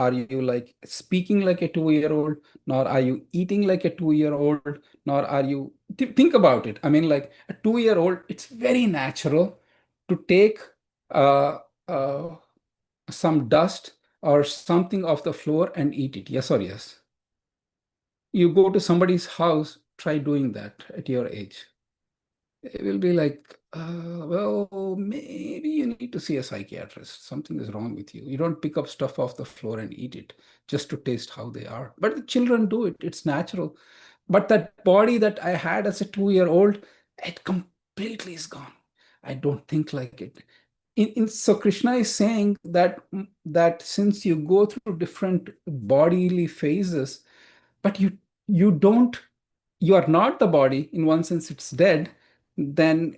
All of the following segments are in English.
are you like speaking like a 2-year-old, nor are you eating like a 2-year-old, nor are you, think about it. I mean, like a 2-year-old, it's very natural to take uh, uh, some dust or something off the floor and eat it. Yes or yes? You go to somebody's house, try doing that at your age. It will be like, well, maybe you need to see a psychiatrist. Something is wrong with you. You don't pick up stuff off the floor and eat it just to taste how they are. But the children do it. It's natural. But that body that I had as a 2-year-old, it completely is gone. I don't think like it. So Krishna is saying that since you go through different bodily phases, but you don't, you are not the body, in one sense it's dead, then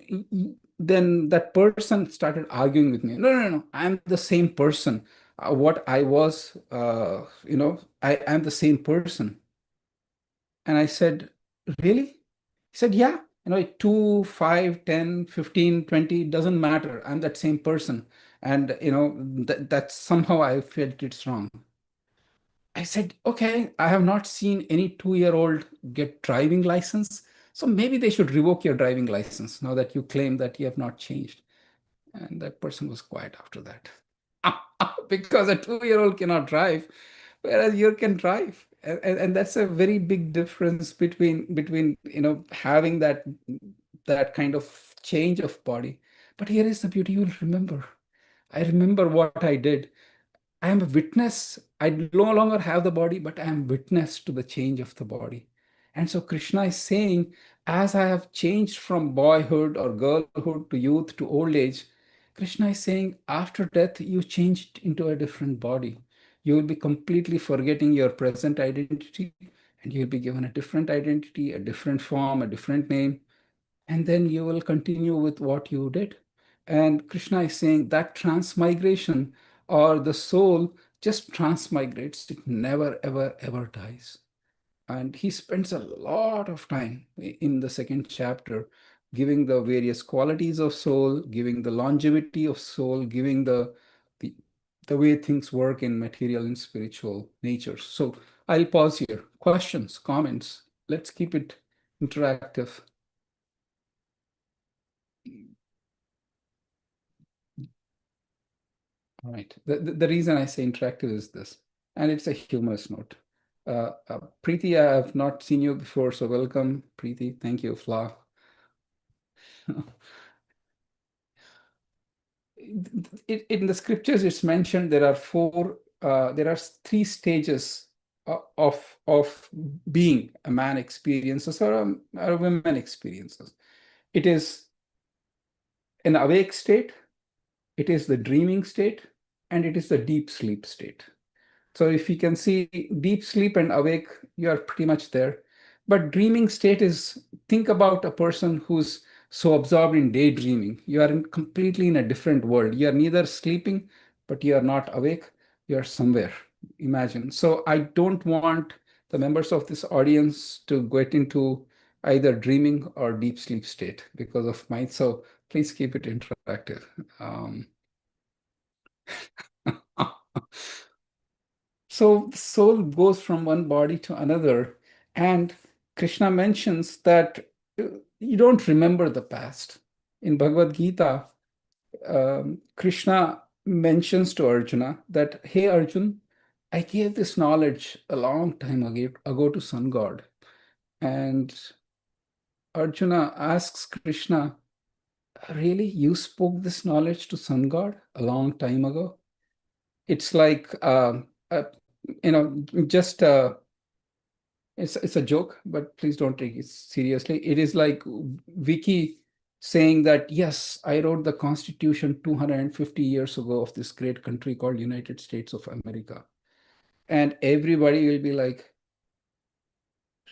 that person started arguing with me. No, no, no, I'm the same person. What I was, I am the same person. And I said, really? He said, yeah. 2, 5, 10, 15, 20, it doesn't matter. I'm that same person. And that somehow I felt it's wrong. I said, okay, I have not seen any 2-year-old get driving license. So maybe they should revoke your driving license now that you claim that you have not changed. And that person was quiet after that. Because a 2-year-old cannot drive, whereas you can drive. And that's a very big difference between having that kind of change of body. But here is the beauty, you'll remember. I remember what I did. I am a witness. I no longer have the body, but I am witness to the change of the body. And so Krishna is saying, as I have changed from boyhood or girlhood to youth to old age, Krishna is saying, after death, you changed into a different body. You will be completely forgetting your present identity, and you'll be given a different identity, a different form, a different name, and then you will continue with what you did. And Krishna is saying that transmigration, or the soul just transmigrates, it never, ever, ever dies. And he spends a lot of time in the second chapter giving the various qualities of soul, giving the longevity of soul, giving the, the way things work in material and spiritual natures. So I'll pause here. Questions, comments? Let's keep it interactive. All right. The reason I say interactive is this, and it's a humorous note. Preeti, I have not seen you before, so welcome, Preeti. Thank you, Fla. In the scriptures, it's mentioned there are three stages of being a man experiences or a woman experiences. It is an awake state, it is the dreaming state, and it is the deep sleep state. So if you can see deep sleep and awake, you are pretty much there. But dreaming state is, think about a person who's so absorbed in daydreaming. You are completely in a different world. You are neither sleeping, but you are not awake. You are somewhere. Imagine. So I don't want the members of this audience to get into either dreaming or deep sleep state because of mine. So please keep it interactive. Um, So the soul goes from one body to another, and Krishna mentions that you don't remember the past. In Bhagavad Gita, Krishna mentions to Arjuna that, hey Arjun, I gave this knowledge a long time ago to Sun God. And Arjuna asks Krishna, really, you spoke this knowledge to Sun God a long time ago? It's like, just it's a joke, but please don't take it seriously. It is like Vicky saying that, yes, I wrote the Constitution 250 years ago of this great country called United States of America. And everybody will be like,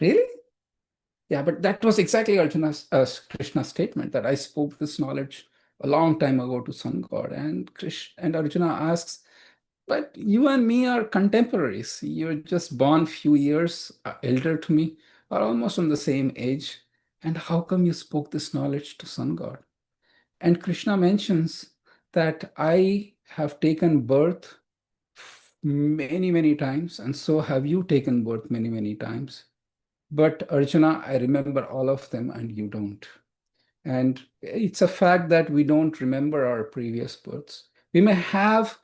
really? Yeah, but that was exactly Arjuna's Krishna's statement that I spoke this knowledge a long time ago to Sun God. And and Arjuna asks, but you and me are contemporaries. You're just born few years elder to me, are almost on the same age. And how come you spoke this knowledge to Sun God? And Krishna mentions that I have taken birth many, many times, and so have you taken birth many, many times. But Arjuna, I remember all of them, and you don't. And it's a fact that we don't remember our previous births. We may have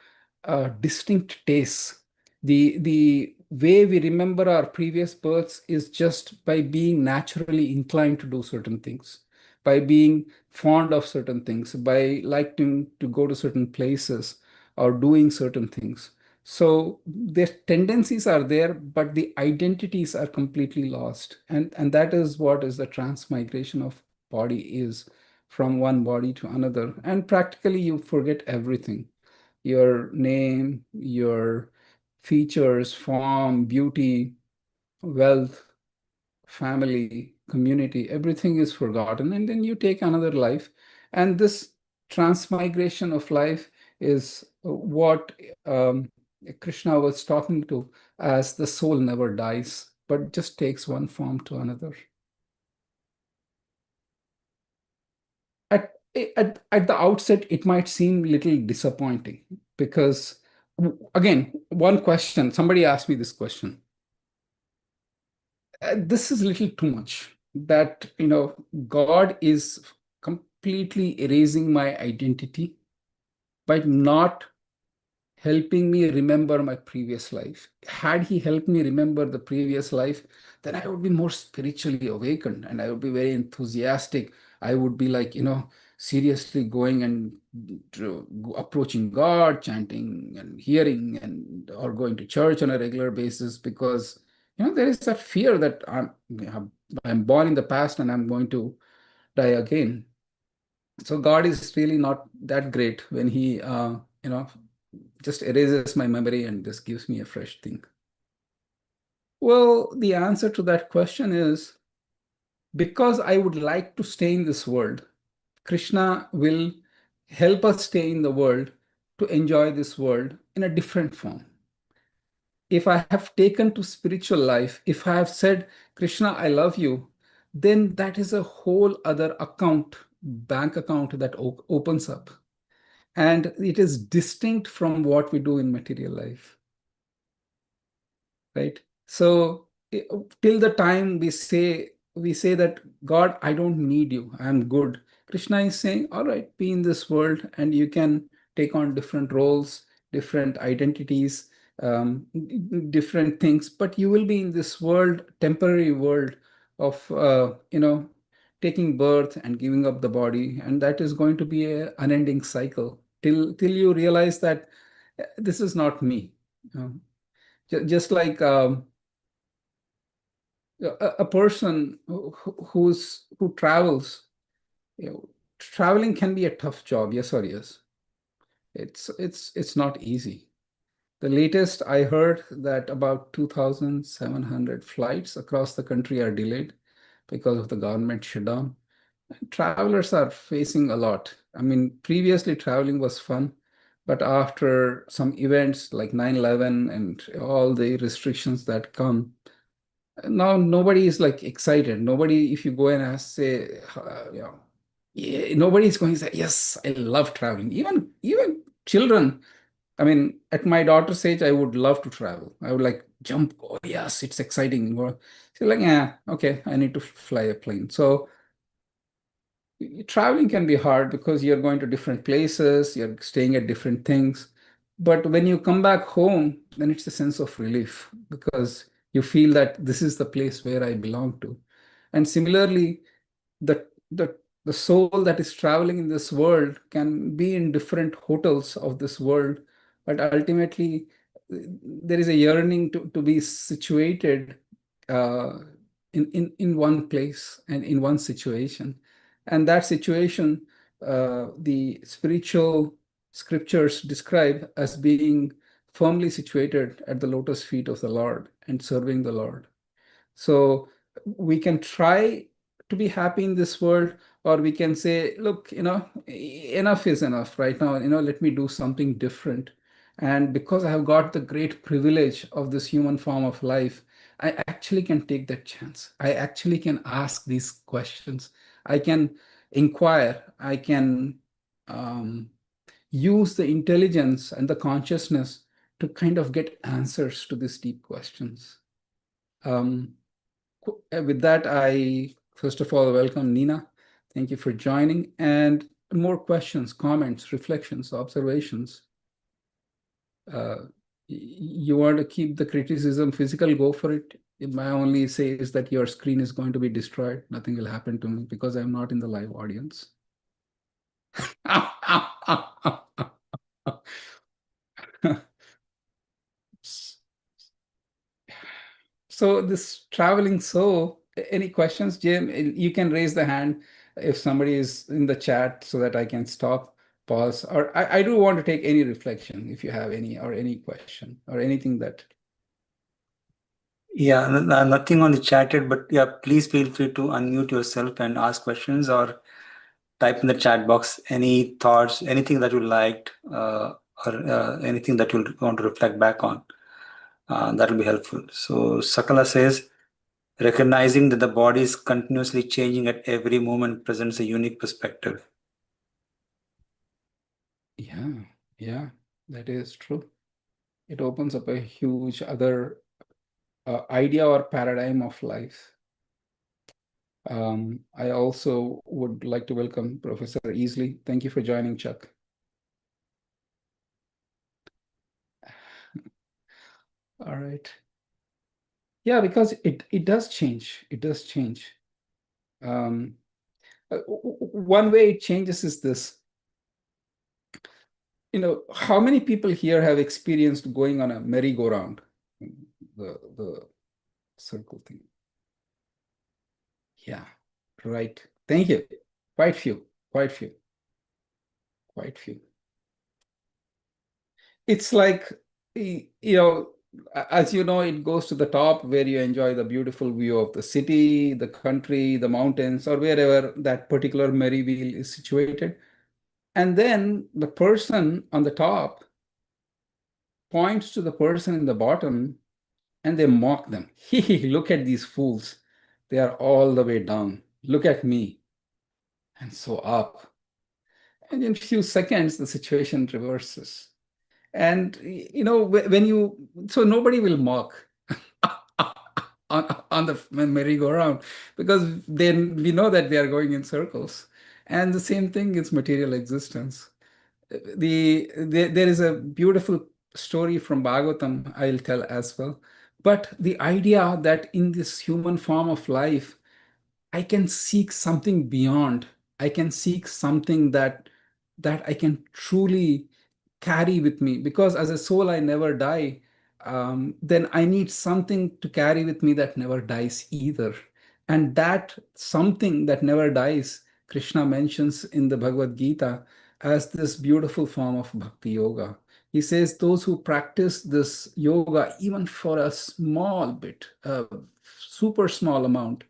distinct tastes. The way we remember our previous births is just by being naturally inclined to do certain things, by being fond of certain things, by liking to go to certain places or doing certain things. So their tendencies are there, but the identities are completely lost. And that is what is the transmigration of body is, from one body to another. And practically you forget everything: your name, your features, form, beauty, wealth, family, community, everything is forgotten. And then you take another life. And this transmigration of life is what Krishna was talking to as the soul never dies, but just takes one form to another. At the outset, it might seem a little disappointing because, again, one question, somebody asked me this question. This is a little too much, that, God is completely erasing my identity by not helping me remember my previous life. Had he helped me remember the previous life, then I would be more spiritually awakened and I would be very enthusiastic. I would be like, seriously going and approaching God, chanting and hearing, and or going to church on a regular basis, because there is that fear that I'm born in the past and I'm going to die again. So God is really not that great when he just erases my memory and just gives me a fresh thing. Well, the answer to that question is, because I would like to stay in this world, Krishna will help us stay in the world to enjoy this world in a different form. If I have taken to spiritual life, if I have said, Krishna, I love you, then that is a whole other bank account that opens up. And it is distinct from what we do in material life, right? So till the time we say that, God, I don't need you, I'm good. Krishna is saying, all right, be in this world and you can take on different roles, different identities, different things, but you will be in this world, temporary world of taking birth and giving up the body, and that is going to be a unending cycle till you realize that this is not me. Just like a person who travels, traveling can be a tough job, yes or yes. It's not easy. The latest I heard that about 2,700 flights across the country are delayed because of the government shutdown. Travelers are facing a lot. I mean, previously traveling was fun, but after some events like 9/11 and all the restrictions that come, now nobody is like excited. Nobody, if you go and ask, say, yeah, nobody is going to say, yes, I love traveling. Even children. I mean, at my daughter's age, I would love to travel. I would like jump. Oh yes, it's exciting. Or she's like, yeah, okay, I need to fly a plane. So traveling can be hard because you're going to different places, you're staying at different things. But when you come back home, then it's a sense of relief because you feel that this is the place where I belong to. And similarly, the soul that is traveling in this world can be in different hotels of this world, but ultimately there is a yearning to be situated uh, in one place and in one situation. And that situation, the spiritual scriptures describe as being firmly situated at the lotus feet of the Lord and serving the Lord. So we can try to be happy in this world, or we can say, look, enough is enough right now. Let me do something different. And because I have got the great privilege of this human form of life, I actually can take that chance. I actually can ask these questions. I can inquire. I can use the intelligence and the consciousness to kind of get answers to these deep questions. Um, with that, I first of all welcome Nina. Thank you for joining. And more questions, comments, reflections, observations. You want to keep the criticism physical, go for it. My only say is that your screen is going to be destroyed. Nothing will happen to me because I'm not in the live audience. So this traveling, so any questions, Jim? You can raise the hand if somebody is in the chat so that I can stop, pause, or I do want to take any reflection if you have any, or any question or anything that. Yeah, nothing on the chat yet, but yeah, please feel free to unmute yourself and ask questions or type in the chat box any thoughts, anything that you liked, or anything that you want to reflect back on. That will be helpful. So Sakala says, recognizing that the body is continuously changing at every moment presents a unique perspective. Yeah, that is true. It opens up a huge other idea or paradigm of life. I also would like to welcome Professor Easley. Thank you for joining, Chuck. All right. Yeah, because it does change. It does change. One way it changes is this. How many people here have experienced going on a merry-go-round? The circle thing. Yeah, right. Thank you. Quite few, quite few, quite few. It's like, as you know, it goes to the top where you enjoy the beautiful view of the city, the country, the mountains, or wherever that particular merry wheel is situated. And then the person on the top points to the person in the bottom and they mock them. Look at these fools. They are all the way down. Look at me. And so up. And in a few seconds, the situation reverses. And so nobody will mock on the merry-go-round because then we know that they are going in circles. And the same thing is material existence. There is a beautiful story from Bhagavatam I'll tell as well. But the idea that in this human form of life, I can seek something beyond. I can seek something that I can truly carry with me because as a soul I never die. Then I need something to carry with me that never dies either. And that something that never dies, Krishna mentions in the Bhagavad Gita as this beautiful form of bhakti yoga. He says those who practice this yoga even for a small bit, a super small amount,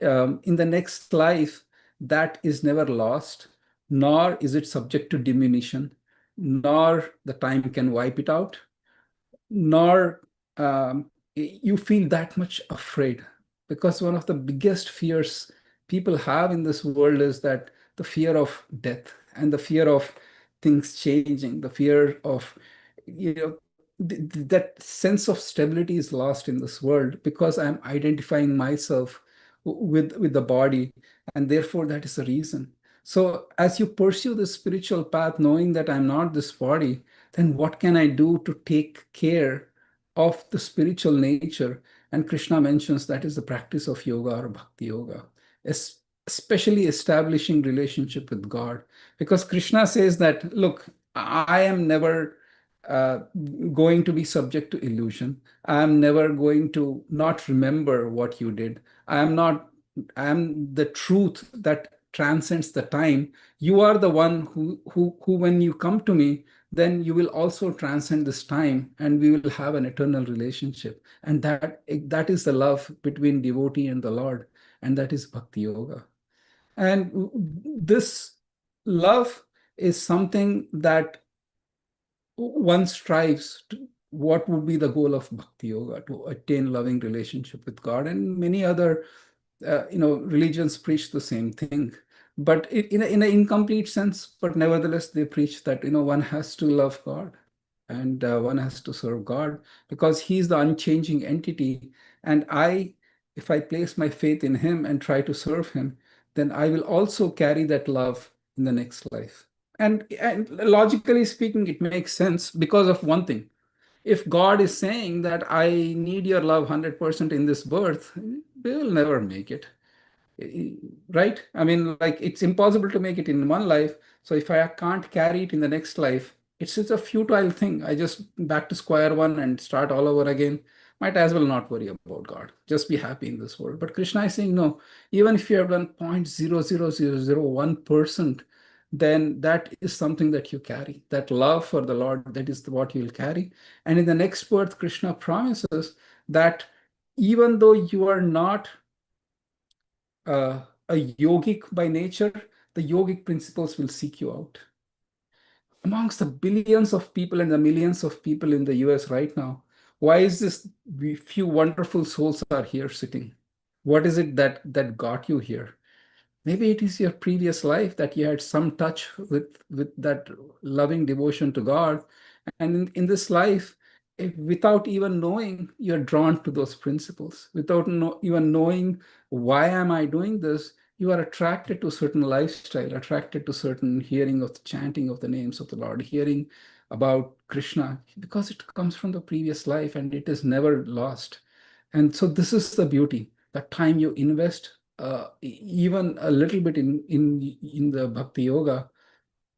in the next life, that is never lost, nor is it subject to diminution, nor the time can wipe it out, nor you feel that much afraid. Because one of the biggest fears people have in this world is that the fear of death and the fear of things changing, the fear of, you know, that sense of stability is lost in this world because I'm identifying myself with the body, and therefore that is the reason. So as you pursue the spiritual path, knowing that I'm not this body, then what can I do to take care of the spiritual nature? And Krishna mentions that is the practice of yoga or bhakti yoga, especially establishing relationship with God. Because Krishna says that, look, I am never uh, going to be subject to illusion. I am never going to not remember what you did. I am not, I am the truth that transcends the time. You are the one who when you come to me, then you will also transcend this time and we will have an eternal relationship. And that is the love between devotee and the Lord. And that is bhakti yoga. And this love is something that one strives to. What would be the goal of bhakti yoga? To attain loving relationship with God. And many other religions preach the same thing, but in an incomplete sense. But nevertheless, they preach that one has to love God. and one has to serve God because He's the unchanging entity. And if I place my faith in Him and try to serve Him, then I will also carry that love in the next life. And logically speaking, it makes sense because of one thing. If God is saying that I need your love 100% in this birth, we will never make it, right? I mean, like it's impossible to make it in one life. So if I can't carry it in the next life, it's a futile thing. I just back to square one and start all over again. Might as well not worry about God. Just be happy in this world. But Krishna is saying, no, even if you have done 0.00001%, then that is something that you carry. That love for the Lord, that is what you will carry. And in the next birth, Krishna promises that even though you are not a yogic by nature, the yogic principles will seek you out. Amongst the billions of people and the millions of people in the US right now, why is this few wonderful souls are here sitting? What is it that got you here? Maybe it is your previous life that you had some touch with that loving devotion to God. And in this life, without even knowing, you're drawn to those principles. Without even knowing why am I doing this, you are attracted to certain lifestyle, attracted to certain hearing of the chanting of the names of the Lord, hearing about Krishna, because it comes from the previous life and it is never lost. And so this is the beauty. The time you invest even a little bit in the bhakti yoga,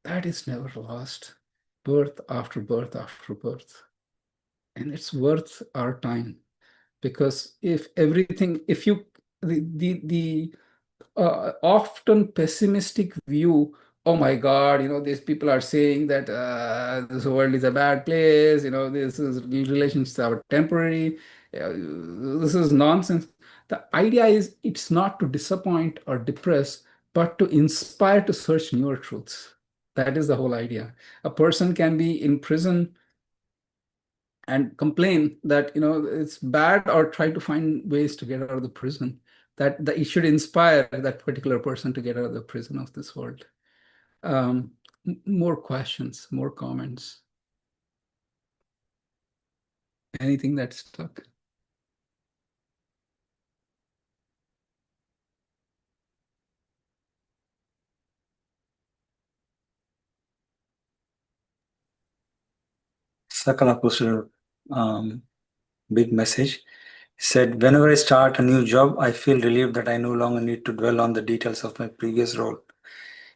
that is never lost. Birth after birth after birth, and it's worth our time because if everything, if you the often pessimistic view, oh my God, these people are saying that this world is a bad place, this is relations are temporary, this is nonsense. The idea is it's not to disappoint or depress, but to inspire to search newer truths. That is the whole idea. A person can be in prison and complain that it's bad or try to find ways to get out of the prison, that it should inspire that particular person to get out of the prison of this world. More questions, more comments, anything that's stuck. Sakala posted a big message. He said, whenever I start a new job, I feel relieved that I no longer need to dwell on the details of my previous role.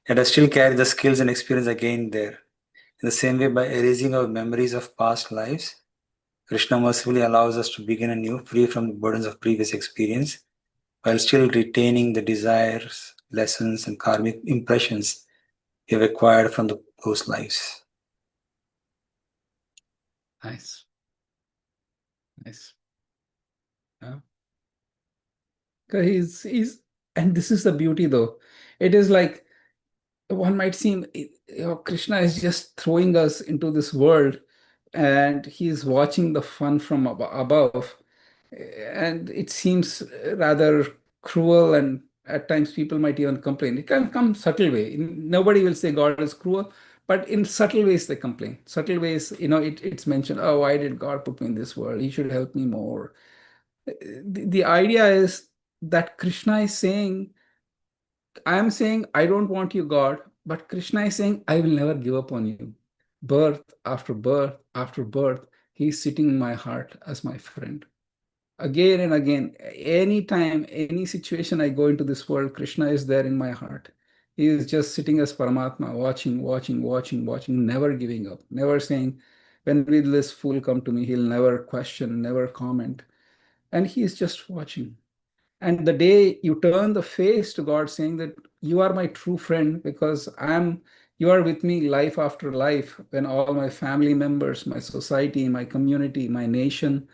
Yet I still carry the skills and experience I gained there. In the same way, by erasing our memories of past lives, Krishna mercifully allows us to begin anew, free from the burdens of previous experience, while still retaining the desires, lessons, and karmic impressions we have acquired from those lives. Nice. Nice. Yeah. 'Cause and this is the beauty though. It is like one might seem, Krishna is just throwing us into this world and he's watching the fun from above. And it seems rather cruel, and at times people might even complain. It can come subtle way. Nobody will say God is cruel, but in subtle ways they complain. Subtle ways, it's mentioned, oh, why did God put me in this world? He should help me more. The idea is that Krishna is saying, I am saying, I don't want you, God, but Krishna is saying, I will never give up on you. Birth after birth after birth, he's sitting in my heart as my friend. Again and again, anytime, any situation I go into this world, Krishna is there in my heart. He is just sitting as Paramatma, watching, watching, watching, watching, never giving up, never saying, when will this fool come to me? He'll never question, never comment. And he is just watching. And the day you turn the face to God, saying that you are my true friend because you are with me life after life, when all my family members, my society, my community, my nation,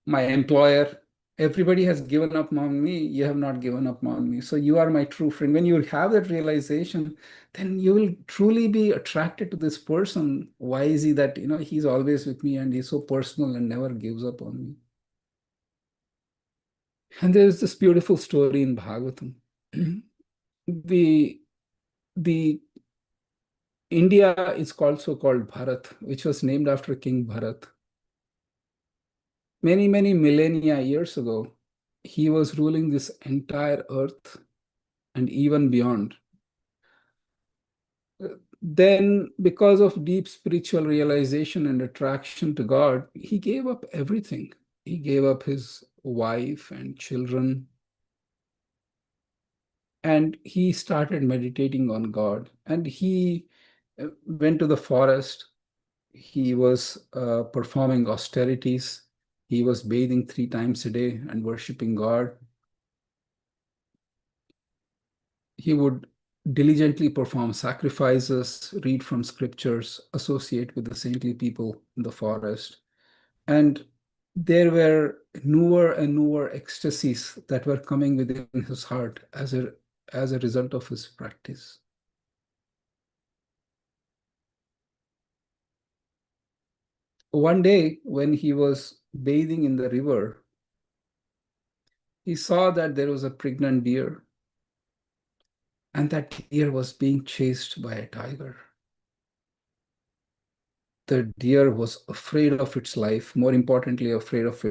my employer, everybody has given up on me. You have not given up on me. So you are my true friend. When you have that realization, then you will truly be attracted to this person. Why is he that, he's always with me and he's so personal and never gives up on me? And there's this beautiful story in Bhagavatam. The the India is also called Bharat, which was named after King Bharat. Many, many millennia years ago, he was ruling this entire earth and even beyond. Then, because of deep spiritual realization and attraction to God, he gave up everything. He gave up his wife and children, and he started meditating on God. And he went to the forest. He was performing austerities. He was bathing 3 times a day and worshiping God. He would diligently perform sacrifices, read from scriptures, associate with the saintly people in the forest. And there were newer and newer ecstasies that were coming within his heart as a result of his practice. One day, when he was bathing in the river, he saw that there was a pregnant deer, and that deer was being chased by a tiger. The deer was afraid of its life, more importantly, afraid of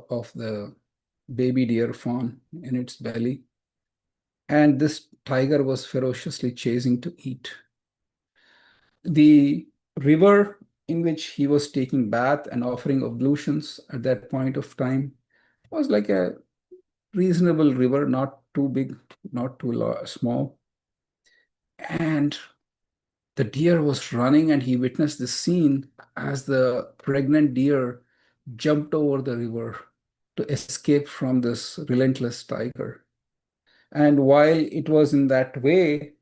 of the baby deer fawn in its belly. And this tiger was ferociously chasing to eat. The river in which he was taking bath and offering ablutions at that point of time was like a reasonable river, not too big, not too small. And the deer was running, and he witnessed this scene as the pregnant deer jumped over the river to escape from this relentless tiger. And while it was in that way,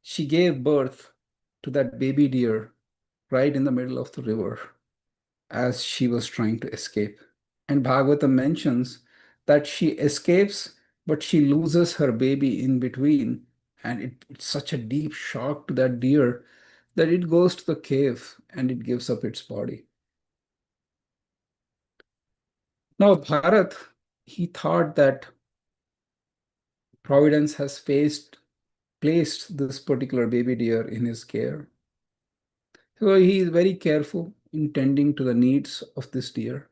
she gave birth to that baby deer right in the middle of the river as she was trying to escape. And Bhagavatam mentions that she escapes, but she loses her baby in between. And it's such a deep shock to that deer that it goes to the cave and it gives up its body. Now, Bharat, he thought that Providence has placed this particular baby deer in his care. So he is very careful in tending to the needs of this deer.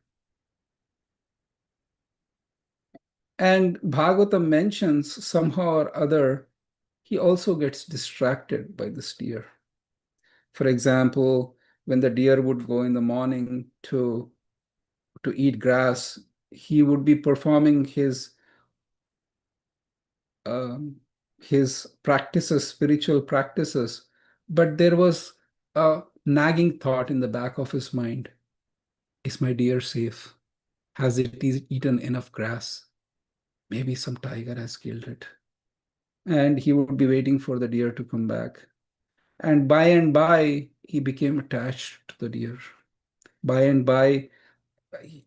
And Bhagavatam mentions somehow or other, he also gets distracted by this deer. For example, when the deer would go in the morning to eat grass, he would be performing um, his practices, spiritual practices, but there was a nagging thought in the back of his mind. Is my deer safe? Has it eaten enough grass? Maybe some tiger has killed it. And he would be waiting for the deer to come back. And by, he became attached to the deer. By and by,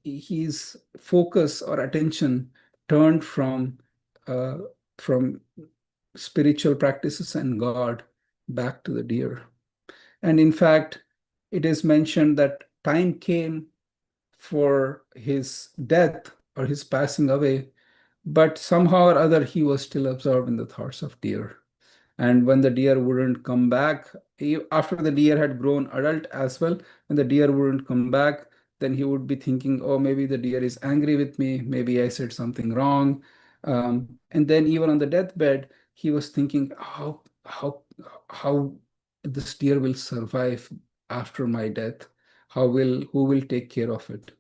his focus or attention turned uh, from spiritual practices and God back to the deer. And in fact, it is mentioned that time came for his death or his passing away, but somehow or other he was still absorbed in the thoughts of deer. And when the deer wouldn't come back, after the deer had grown adult as well, when the deer wouldn't come back, then he would be thinking, oh, maybe the deer is angry with me, maybe I said something wrong. And then even on the deathbed, he was thinking how this deer will survive after my death. Who will take care of it?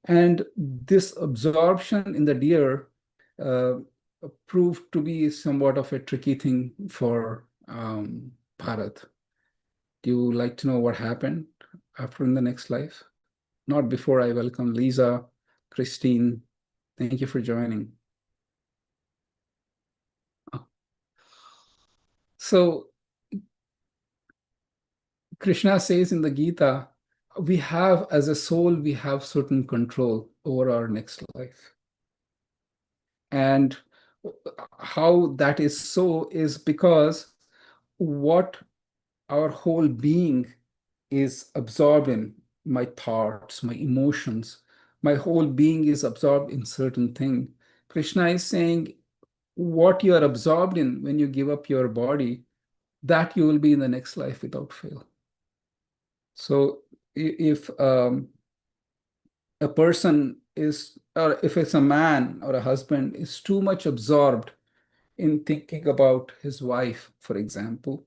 And this absorption in the deer uh, proved to be somewhat of a tricky thing for Bharat. Do you like to know what happened after in the next life? Not before I welcome Lisa, Christine. Thank you for joining. So Krishna says in the Gita, we have, as a soul, we have certain control over our next life. And how that is so is because what our whole being is absorbed in, my thoughts, my emotions, my whole being is absorbed in certain thing. Krishna is saying what you are absorbed in when you give up your body that you will be in the next life without fail. So if a person is, or if it's a man or a husband, is too much absorbed in thinking about his wife, for example,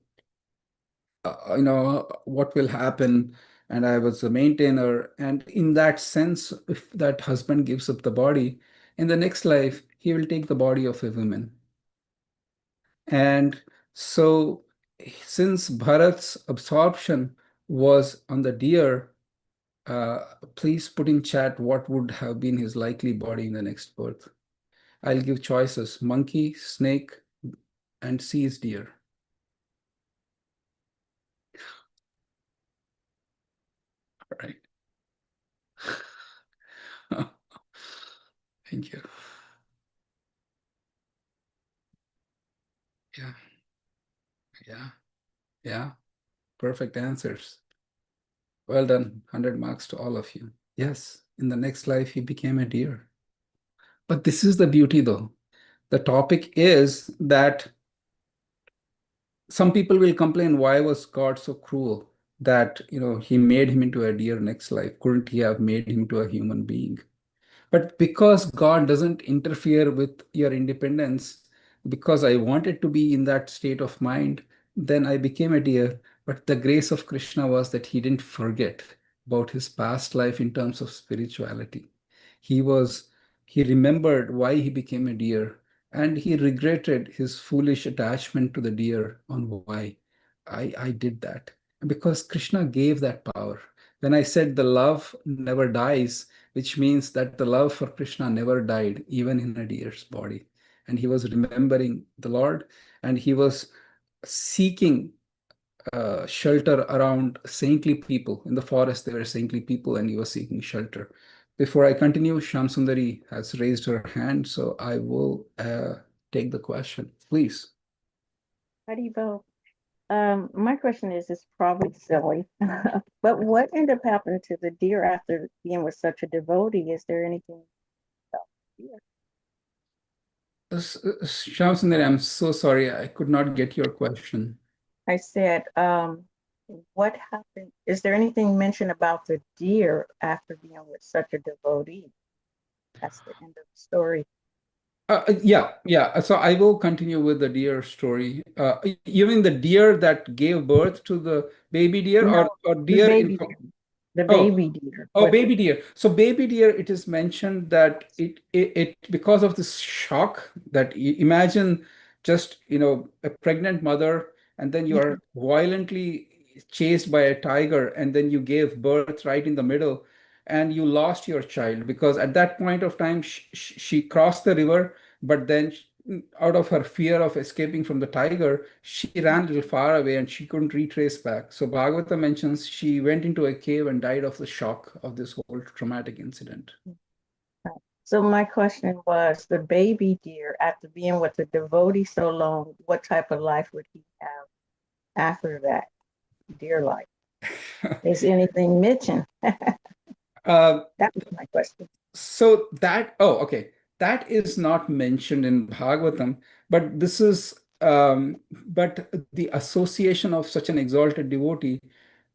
what will happen, and I was a maintainer, and in that sense, if that husband gives up the body, in the next life, he will take the body of a woman. And so, since Bharat's absorption was on the deer, please put in chat what would have been his likely body in the next birth. I'll give choices: monkey, snake, and seized deer. All right. Thank you. Yeah, yeah, yeah. Perfect answers. Well done. 100 marks to all of you. Yes, in the next life, he became a deer. But this is the beauty, though. The topic is that some people will complain, why was God so cruel that, he made him into a deer next life? Couldn't he have made him to a human being? But because God doesn't interfere with your independence, because I wanted to be in that state of mind, then I became a deer. But the grace of Krishna was that he didn't forget about his past life in terms of spirituality. He was, he remembered why he became a deer, and he regretted his foolish attachment to the deer on why I did that. Because Krishna gave that power. When I said the love never dies, which means that the love for Krishna never died, even in a deer's body. And he was remembering the Lord, and he was seeking shelter around saintly people. In the forest, there were saintly people, and he was seeking shelter. Before I continue, Shamsundari has raised her hand, so I will take the question. Please. Haribo. My question is, it's probably silly, but what ended up happening to the deer after being with such a devotee? Is there anything about the deer? Shamsundari, I'm so sorry, I could not get your question. I said, what happened? Is there anything mentioned about the deer after being with such a devotee? That's the end of the story. Yeah, yeah. So I will continue with the deer story. You mean the deer that gave birth to the baby deer, No, or the deer in? baby deer. The Oh, baby deer. oh, What? baby deer. So baby deer, it is mentioned that it because of this shock that imagine just, a pregnant mother, and then you are violently chased by a tiger, and then you gave birth right in the middle, and you lost your child because at that point of time she crossed the river, but then out of her fear of escaping from the tiger, she ran a little far away and she couldn't retrace back. So Bhagavata mentions she went into a cave and died of the shock of this whole traumatic incident. So my question was, the baby deer, after being with the devotee so long, what type of life would he have after that deer life? Is anything mentioned? Uh, That was my question. so that, oh, okay, that is not mentioned in Bhagavatam, but this is, but the association of such an exalted devotee,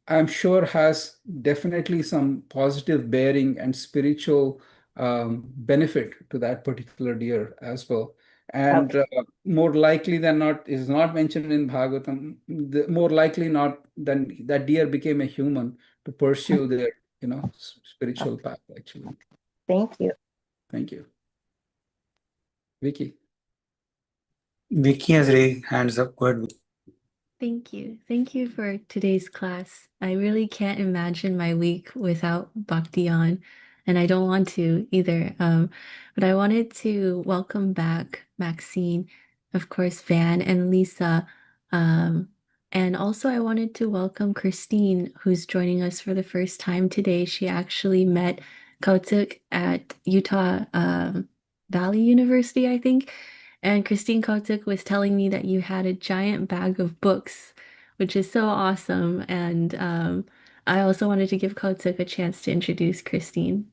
I'm sure, has definitely some positive bearing and spiritual benefit to that particular deer as well. And Okay. more likely than not, is not mentioned in Bhagavatam. More likely not than that deer became a human to pursue their, spiritual Okay. path, actually. Thank you. Thank you. Vicky. Vicky has raised hands up. Go ahead. Thank you. Thank you for today's class. I really can't imagine my week without Bhakti On, and I don't want to either. But I wanted to welcome back Maxine, of course, Van and Lisa. Um, and also, I wanted to welcome Christine, who's joining us for the first time today. She actually met Kautuk at Utah Valley University, I think. And Christine Kotick was telling me that you had a giant bag of books, which is so awesome. And I also wanted to give Kotick a chance to introduce Christine.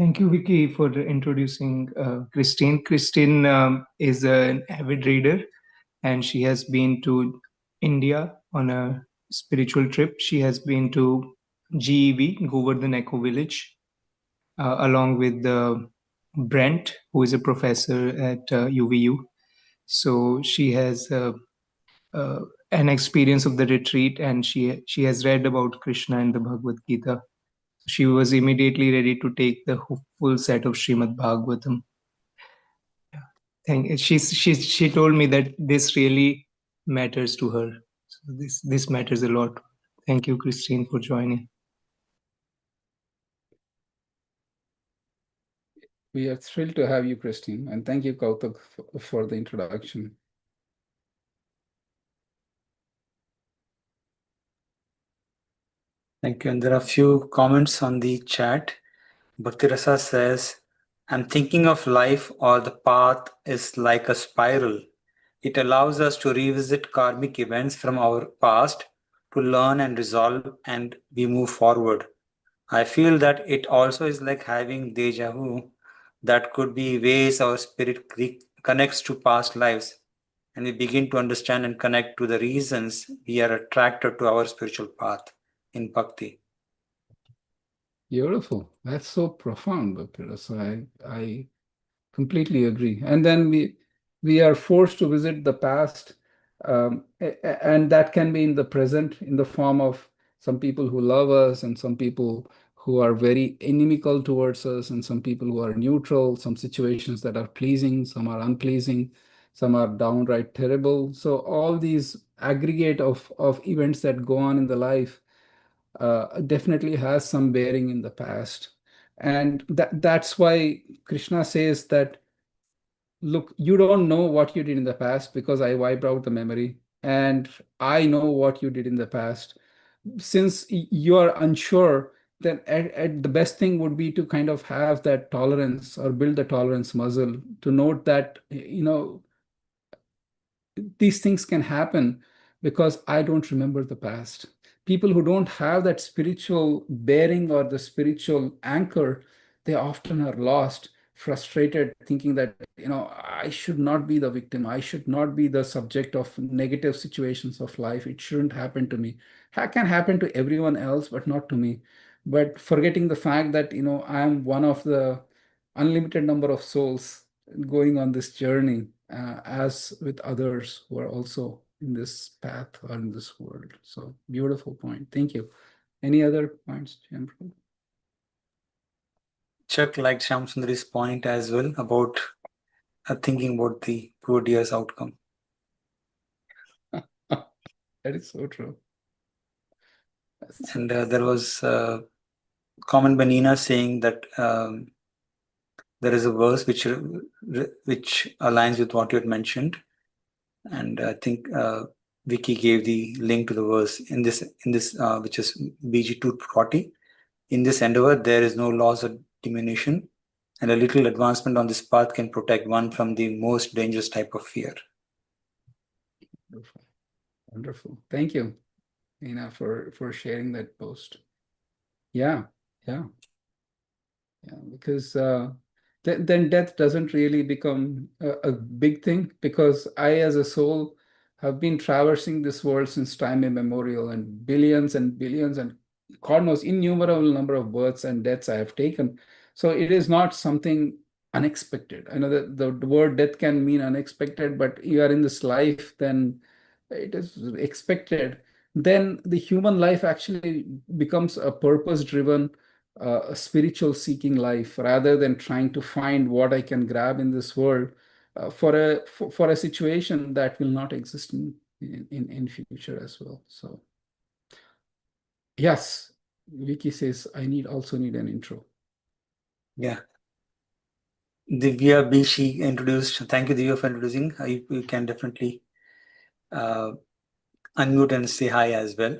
Thank you, Vicky, for introducing Christine. Christine is an avid reader, and she has been to India on a spiritual trip. She has been to GEV, Govardhan Eco Village, along with Brent, who is a professor at UVU. So she has uh, an experience of the retreat, and she has read about Krishna in the Bhagavad Gita. She was immediately ready to take the full set of Srimad Bhagavatam. She told me that this really matters to her. So this matters a lot. Thank you, Christine, for joining. We are thrilled to have you, Christine, and thank you, Kautuk, for the introduction. Thank you. And there are a few comments on the chat. Bhaktirasa says, I'm thinking of life or the path is like a spiral. It allows us to revisit karmic events from our past to learn and resolve, and we move forward. I feel that it also is like having deja vu. That could be ways our spirit connects to past lives, and we begin to understand and connect to the reasons we are attracted to our spiritual path in bhakti. Beautiful. That's so profound, Bhaktirasa. I completely agree. And then we are forced to visit the past, and that can be in the present in the form of some people who love us and some people who are very inimical towards us and some people who are neutral, some situations that are pleasing, some are unpleasing, some are downright terrible. So all these aggregate of events that go on in the life definitely has some bearing in the past. And that's why Krishna says that, look, you don't know what you did in the past because I wiped out the memory, and I know what you did in the past. Since you are unsure, then at the best thing would be to kind of have that tolerance or build the tolerance muscle to note that, these things can happen because I don't remember the past. People who don't have that spiritual bearing or the spiritual anchor, they often are lost, frustrated, thinking that, I should not be the victim. I should not be the subject of negative situations of life. It shouldn't happen to me. It can happen to everyone else, but not to me. But forgetting the fact that, I am one of the unlimited number of souls going on this journey, as with others who are also in this path or in this world. So beautiful point. Thank you. Any other points, Jamprol? Chuck liked Shamsundari's point as well about thinking about the poor dear's outcome. That is so true. And there was a comment by Nina saying that there is a verse which aligns with what you had mentioned, and I think Vicky gave the link to the verse in this which is BG 240. In this endeavor, there is no loss or diminution, and a little advancement on this path can protect one from the most dangerous type of fear. Wonderful. Wonderful. Thank you, Nina, for sharing that post. Yeah. Because then death doesn't really become a big thing, because I, as a soul, have been traversing this world since time immemorial, and billions and God knows innumerable number of births and deaths I have taken. So it is not something unexpected. I know that the word death can mean unexpected, but you are in this life, then it is expected. Then the human life actually becomes a purpose-driven, a spiritual seeking life, rather than trying to find what I can grab in this world for a situation that will not exist in future as well. So yes, Vicky says I also need an intro. Yeah. Divya B, she introduced. Thank you, Divya, for introducing. You can definitely unmute and say hi as well.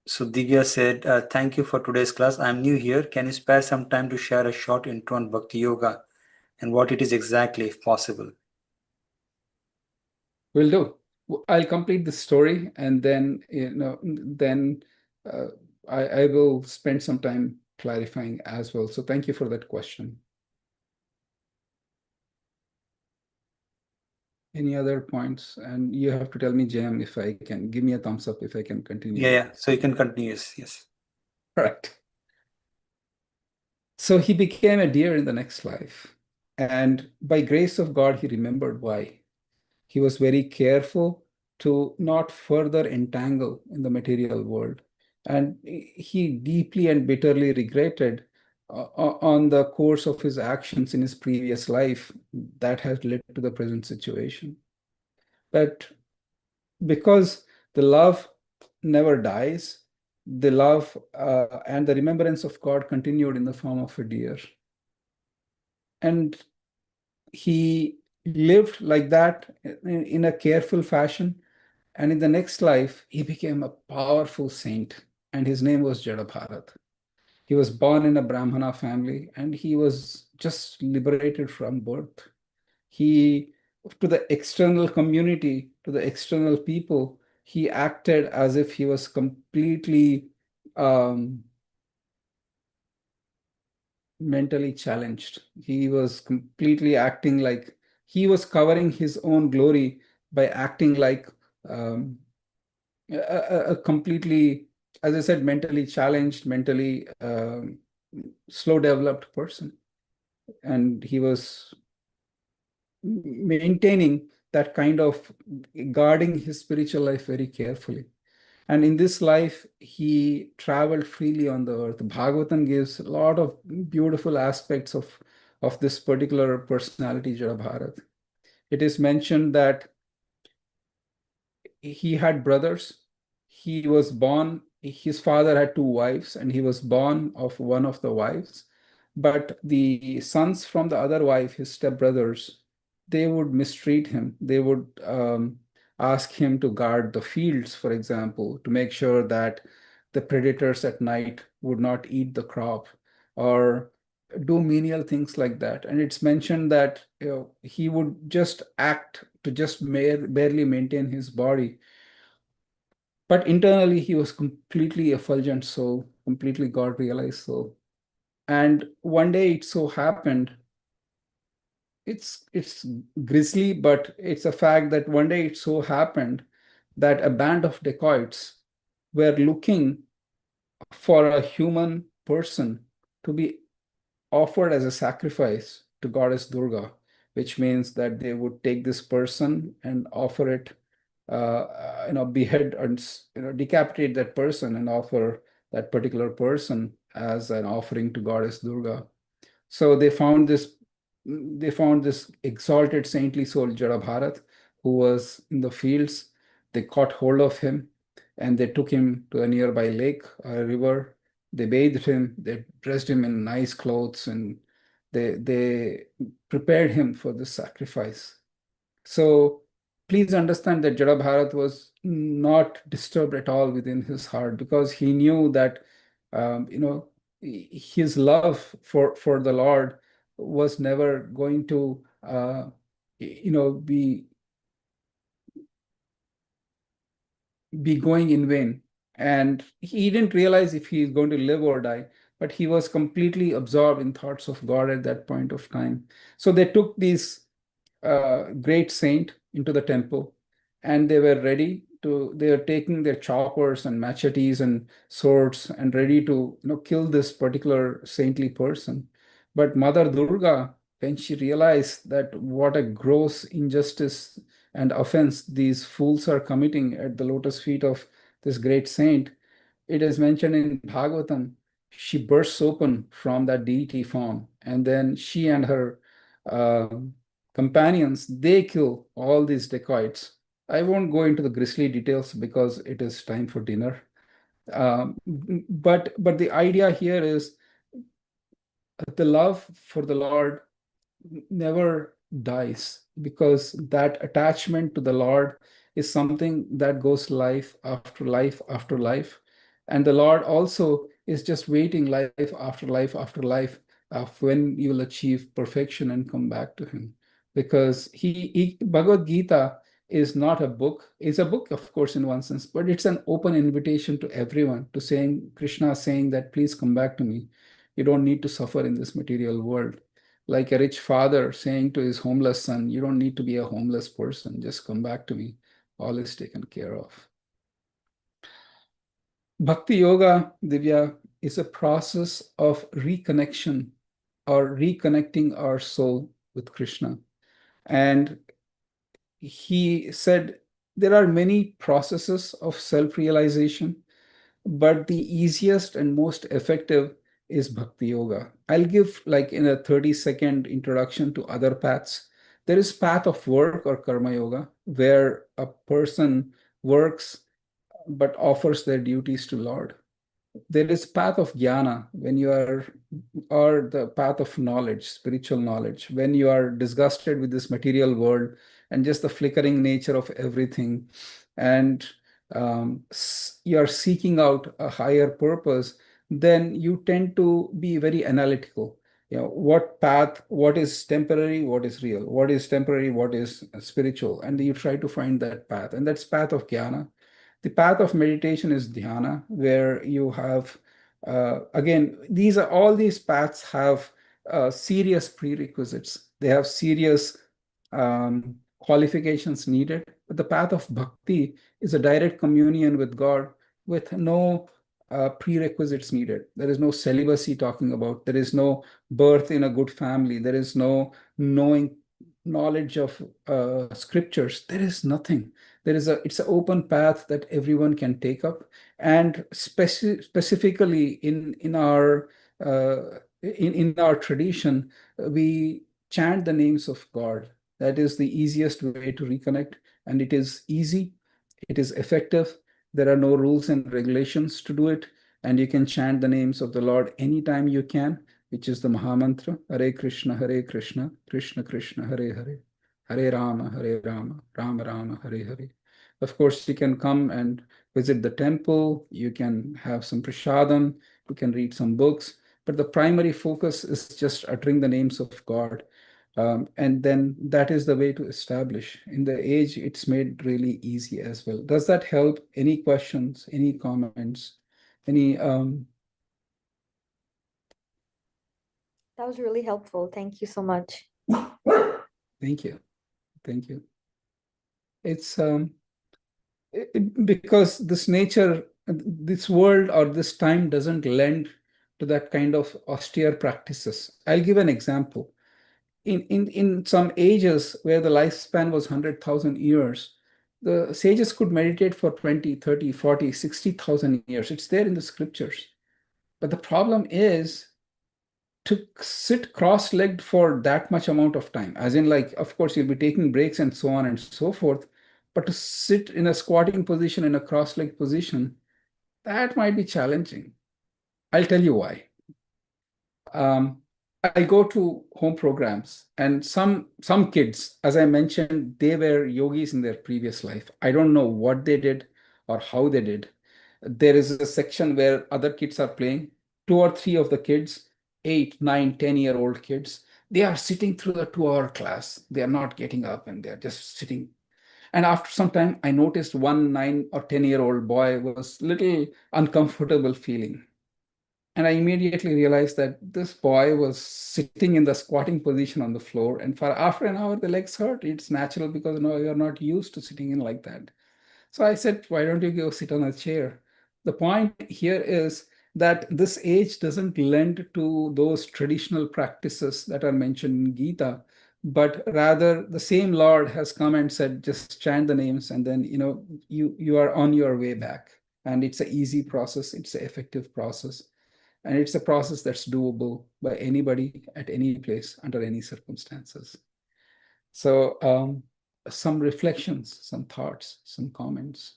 So Divya said, thank you for today's class. I'm new here. Can you spare some time to share a short intro on Bhakti Yoga and what it is exactly, if possible? Will do. I'll complete the story, and then I will spend some time clarifying as well. So thank you for that question. Any other points? And you have to tell me, Jam, if I can give me a thumbs up if I can continue. Yeah. So you can continue. Yes. Correct. So he became a deer in the next life. And by grace of God, he remembered why. He was very careful to not further entangle in the material world. And he deeply and bitterly regretted on the course of his actions in his previous life that has led to the present situation. But because the love never dies, the love and the remembrance of God continued in the form of a deer. And he lived like that in a careful fashion. And in the next life, he became a powerful saint, and his name was Jadabharat. He was born in a Brahmana family, and he was just liberated from birth. He, to the external community, to the external people, he acted as if he was completely mentally challenged. He was completely acting like he was covering his own glory by acting like um, a completely, as I said, mentally challenged, mentally slow developed person. And he was maintaining that kind of guarding his spiritual life very carefully. And in this life, he traveled freely on the earth. Bhagavatam gives a lot of beautiful aspects of this particular personality, Jadabharat. It is mentioned that he had brothers. He was born, his father had two wives, and he was born of one of the wives. But the sons from the other wife, his stepbrothers, they would mistreat him. They would ask him to guard the fields, for example, to make sure that the predators at night would not eat the crop, or do menial things like that. And it's mentioned that he would just act to just barely maintain his body. But internally, he was completely effulgent soul, completely God realized soul. And one day it so happened, it's grisly, but it's a fact that one day it so happened that a band of dacoits were looking for a human person to be offered as a sacrifice to goddess Durga, which means that they would take this person and offer it, behead and decapitate that person and offer that particular person as an offering to goddess Durga. So they found this exalted saintly soul Jadabharat, who was in the fields. They caught hold of him and they took him to a nearby lake or a river. They bathed him, they dressed him in nice clothes, and they prepared him for this sacrifice. So please understand that Jadabharat was not disturbed at all within his heart, because he knew that his love for the Lord was never going to be going in vain. And he didn't realize if he is going to live or die, but he was completely absorbed in thoughts of God at that point of time. So they took these great saint into the temple, and they were taking their choppers and machetes and swords and ready to kill this particular saintly person. But Mother Durga, when she realized that what a gross injustice and offense these fools are committing at the lotus feet of this great saint, it is mentioned in Bhagavatam, she bursts open from that deity form, and then she and her uh, companions, they kill all these dacoits. I won't go into the grisly details because it is time for dinner. But the idea here is the love for the Lord never dies, because that attachment to the Lord is something that goes life after life after life. And the Lord also is just waiting life after life after life of when you will achieve perfection and come back to Him. Because Bhagavad Gita is not a book. It's a book, of course, in one sense, but it's an open invitation to everyone, to saying, Krishna saying that, please come back to me. You don't need to suffer in this material world. Like a rich father saying to his homeless son, you don't need to be a homeless person. Just come back to me. All is taken care of. Bhakti Yoga, Divya, is a process of reconnection or reconnecting our soul with Krishna. And he said there are many processes of self-realization, but the easiest and most effective is Bhakti Yoga. I'll give like in a 30-second introduction to other paths. There is path of work or Karma Yoga, where a person works but offers their duties to Lord. There is path of jnana when you are, or the path of knowledge, spiritual knowledge, when you are disgusted with this material world and just the flickering nature of everything, and you are seeking out a higher purpose, then you tend to be very analytical. What path, what is temporary, what is real, what is temporary, what is spiritual, and you try to find that path, and that's path of jnana. The path of meditation is dhyana, where you have, again, all these paths have serious prerequisites. They have serious qualifications needed. But the path of bhakti is a direct communion with God with no prerequisites needed. There is no celibacy talking about. There is no birth in a good family. There is no knowledge of scriptures. There is nothing. It's an open path that everyone can take up, and specifically in our tradition, we chant the names of God. That is the easiest way to reconnect, and it is easy, it is effective. There are no rules and regulations to do it, and you can chant the names of the Lord anytime you can, which is the Mahamantra, Hare Krishna, Krishna Krishna, Hare Hare, Hare Rama, Rama Rama, Hare Hare. Of course, you can come and visit the temple, you can have some prasadam, you can read some books, but the primary focus is just uttering the names of God. And then that is the way to establish. In the age, it's made really easy as well. Does that help? Any questions, any comments, any That was really helpful. Thank you so much. Thank you. Thank you. It's because this nature, this world or this time doesn't lend to that kind of austere practices. I'll give an example. In some ages where the lifespan was 100,000 years, the sages could meditate for 20, 30, 40, 60,000 years. It's there in the scriptures. But the problem is to sit cross-legged for that much amount of time, as in, like, of course, you'll be taking breaks and so on and so forth, but to sit in a squatting position, in a cross-legged position, that might be challenging. I'll tell you why. I go to home programs, and some kids, as I mentioned, they were yogis in their previous life. I don't know what they did or how they did. There is a section where other kids are playing. Two or three of the kids, 8, 9, 10-year-old kids, they are sitting through the 2-hour class. They are not getting up and they're just sitting. And after some time, I noticed one 9 or 10-year-old boy was little uncomfortable feeling. And I immediately realized that this boy was sitting in the squatting position on the floor. And for after an hour, the legs hurt. It's natural because no, you're not used to sitting in like that. So I said, why don't you go sit on a chair? The point here is that this age doesn't lend to those traditional practices that are mentioned in Gita, but rather the same Lord has come and said, just chant the names, and then you are on your way back. And it's an easy process, it's an effective process. And it's a process that's doable by anybody at any place under any circumstances. So some reflections, some thoughts, some comments.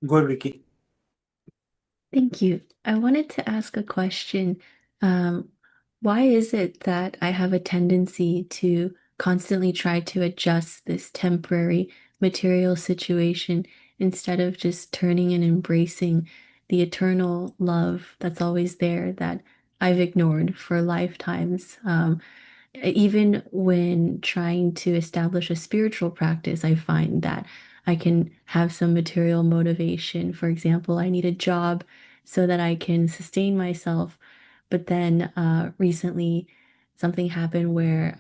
Good, Vicky. Thank you. I wanted to ask a question. Why is it that I have a tendency to constantly try to adjust this temporary material situation instead of just turning and embracing the eternal love that's always there that I've ignored for lifetimes? Even when trying to establish a spiritual practice, I find that I can have some material motivation. For example, I need a job so that I can sustain myself. but then recently something happened where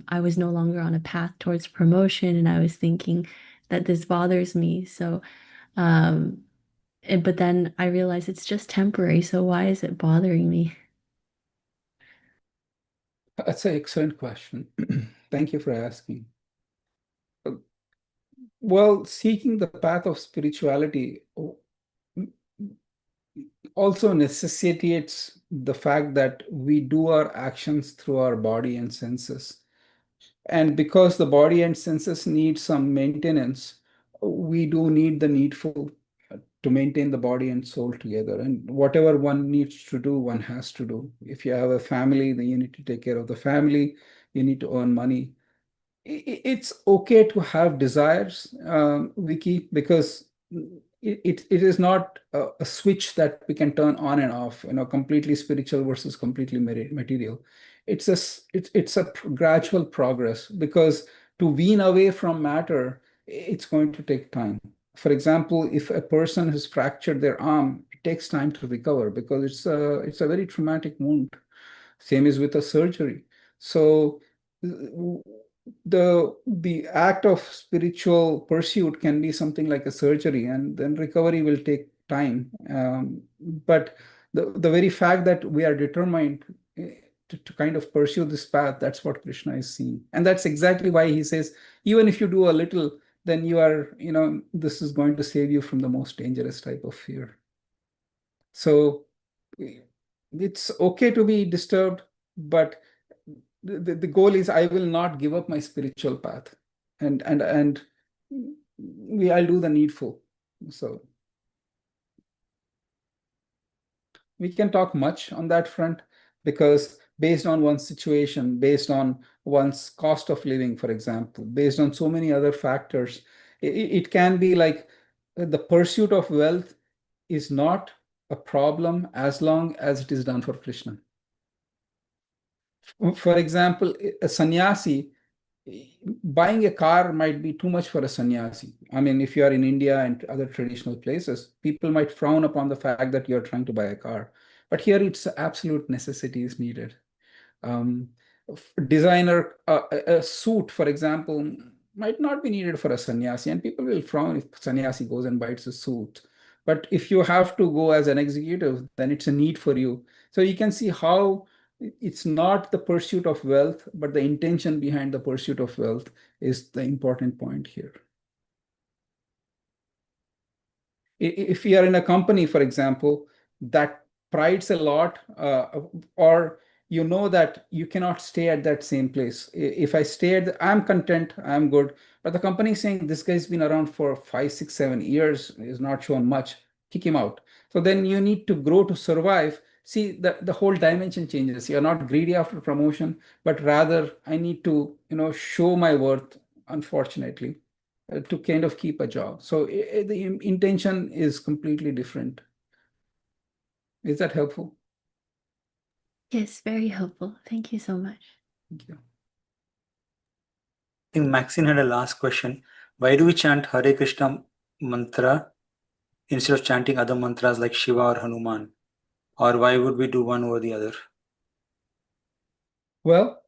I was no longer on a path towards promotion, and I was thinking that this bothers me. So, but then I realized it's just temporary. So why is it bothering me? That's an excellent question. Thank you for asking. Well, seeking the path of spirituality also necessitates the fact that we do our actions through our body and senses. And because the body and senses need some maintenance, we do need the needful to maintain the body and soul together. And whatever one needs to do, one has to do. If you have a family, then you need to take care of the family, you need to earn money. It's okay to have desires, Vicky, because it is not a switch that we can turn on and off, completely spiritual versus completely material. It's a gradual progress, because to wean away from matter, it's going to take time. For example, if a person has fractured their arm, it takes time to recover because it's a very traumatic wound. Same is with a surgery. So the act of spiritual pursuit can be something like a surgery, and then recovery will take time. But the very fact that we are determined to kind of pursue this path, that's what Krishna is seeing. And that's exactly why he says, even if you do a little, then this is going to save you from the most dangerous type of fear. So it's okay to be disturbed, but the goal is I will not give up my spiritual path, and I'll do the needful. So we can talk much on that front, because based on one's situation, based on one's cost of living, for example, based on so many other factors, it can be like the pursuit of wealth is not a problem as long as it is done for Krishna. For example, a sannyasi, buying a car might be too much for a sannyasi. I mean, if you are in India and other traditional places, people might frown upon the fact that you're trying to buy a car. But here it's absolute necessity is needed. Um, Designer, a suit, for example, might not be needed for a sannyasi, and people will frown if sannyasi goes and buys a suit. But if you have to go as an executive, then it's a need for you. So you can see how it's not the pursuit of wealth, but the intention behind the pursuit of wealth is the important point here. If you are in a company, for example, that prides a lot, or you know that you cannot stay at that same place. If I stay I'm content, I'm good. But the company is saying this guy's been around for 5, 6, 7 years, is not shown much, kick him out. So then you need to grow to survive. See, the whole dimension changes. You're not greedy after promotion, but rather I need to, show my worth, unfortunately, to kind of keep a job. So the intention is completely different. Is that helpful? Yes, very helpful. Thank you so much. Thank you. I think Maxine had a last question. Why do we chant Hare Krishna mantra instead of chanting other mantras like Shiva or Hanuman? Or why would we do one over the other? Well,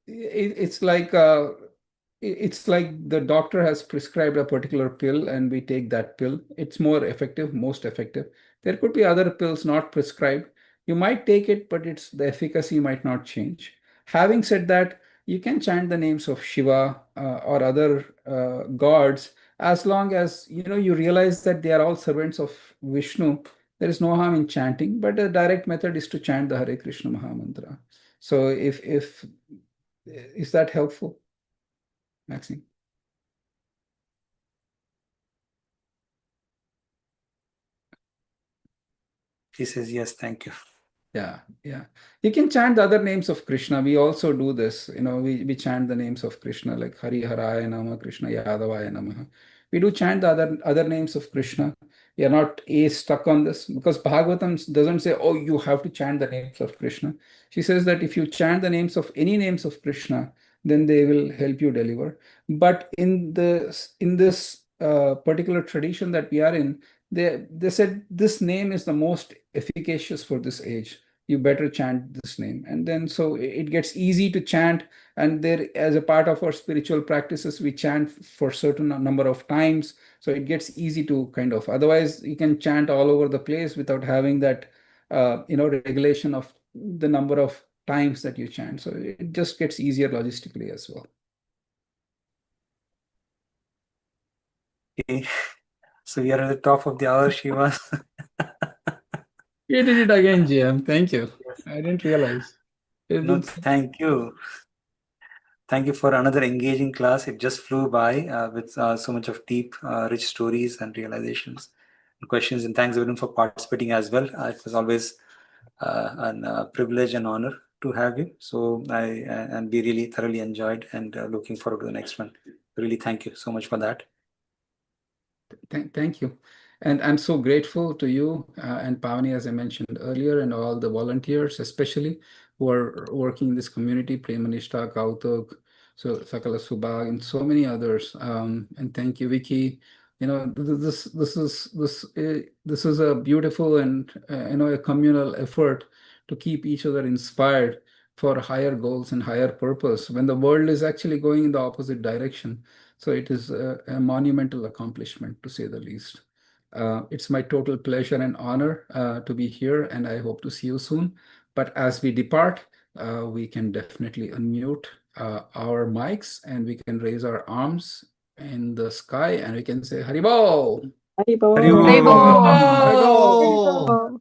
it's like the doctor has prescribed a particular pill and we take that pill. It's more effective, most effective. There could be other pills not prescribed. You might take it, but the efficacy might not change. Having said that, you can chant the names of Shiva or other gods, as long as you realize that they are all servants of Vishnu. There is no harm in chanting, but the direct method is to chant the Hare Krishna Mahamantra. So if is that helpful, Maxine? He says, yes, thank you. Yeah. You can chant the other names of Krishna. We also do this. We chant the names of Krishna, like Hari Haraya Nama, Krishna Yadavaya Namaha. We do chant the other names of Krishna. We are not stuck on this, because Bhagavatam doesn't say, oh, you have to chant the names of Krishna. She says that if you chant the names of any names of Krishna, then they will help you deliver. But in this particular tradition that we are in, they said this name is the most efficacious for this age. You better chant this name. And then so it gets easy to chant. And there, as a part of our spiritual practices, we chant for certain number of times. So it gets easy to kind of, otherwise you can chant all over the place without having that, regulation of the number of times that you chant. So it just gets easier logistically as well. Okay. So we are at the top of the hour, Shiva. You did it again, GM. Thank you. I didn't realize. No, thank you. Thank you for another engaging class. It just flew by with so much of deep, rich stories and realizations and questions. And thanks everyone for participating as well. It was always a privilege and honor to have you. So and we really thoroughly enjoyed and looking forward to the next one. Really, thank you so much for that. Thank you. And I'm so grateful to you and Pavani, as I mentioned earlier, and all the volunteers, especially who are working in this community, Premanishta, Kautuk, so Sakala Subhag, and so many others. And thank you, Vicky. This is a beautiful and a communal effort to keep each other inspired for higher goals and higher purpose when the world is actually going in the opposite direction. So it is a monumental accomplishment, to say the least. It's my total pleasure and honor to be here, and I hope to see you soon. But as we depart, we can definitely unmute our mics and we can raise our arms in the sky and we can say Haribol. Haribol. Haribol. Haribol. Haribol.